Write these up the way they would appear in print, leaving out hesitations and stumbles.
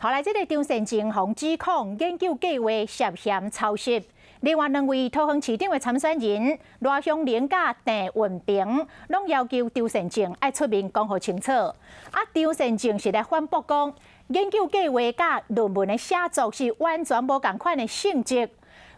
后来，这个张善政被指控研究计划涉嫌抄袭。另外2位桃园市长的参选人罗香玲甲郑运平，拢要求张善政爱出面讲好清楚。张善政是来反驳讲，研究计划甲论文的写作是完全无同款的性质，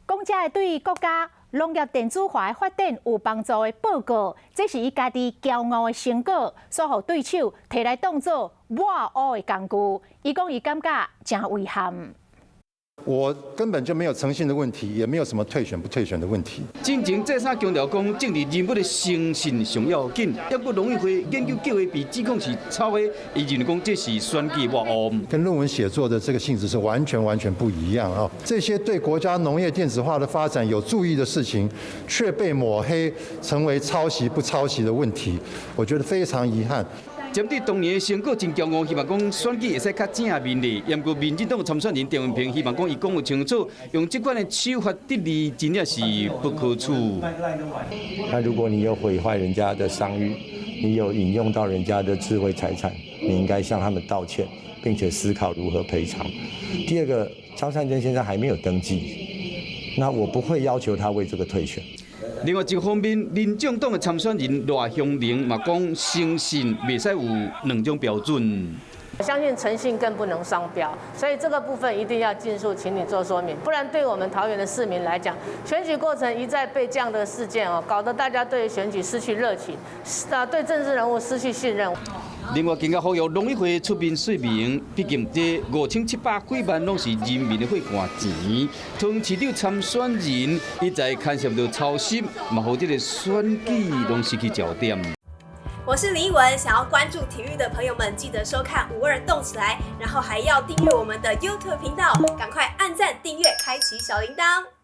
讲这个对国家农业电子化的发展有帮助的报告，这是伊家己骄傲的成果，所互对手摕来当作抹黑的工具。伊讲伊感觉真遗憾。我根本就没有诚信的问题，也没有什么退选不退选的问题。真情再三强调讲，政治人物的诚信上要紧。要不农委会研究计划被指控是抄的，伊认为讲这是选举抹黑，跟论文写作的这个性质是完全不一样啊！这些对国家农业电子化的发展有助益的事情，却被抹黑成为抄袭不抄袭的问题，我觉得非常遗憾。针对当年的成果真骄傲，希望讲选举会使较正面哩。不过民进党参选人郑运平希望讲伊讲得清楚，用这款的手法得利，真正是不可取。那如果你有毁坏人家的商誉，你有引用到人家的智慧财产，你应该向他们道歉，并且思考如何赔偿。第二个，张善政先生还没有登记，那我不会要求他为这个退选。另外一方面，民众党的参选人罗香玲嘛讲，诚信袂使有2种标准。我相信诚信更不能双标，所以这个部分一定要尽速请你做说明，不然对我们桃园的市民来讲，选举过程一再被这样的事件搞得大家对选举失去热情，对政治人物失去信任。另外，更加呼吁农委会出面说明，毕竟这5700几万拢是人民的血汗钱，从市长参选人一再牵涉到抄袭，嘛，让这个选举拢失去焦点。我是李文，想要关注体育的朋友们，记得收看52动起来，然后还要订阅我们的 YouTube 频道，赶快按赞、订阅、开启小铃铛。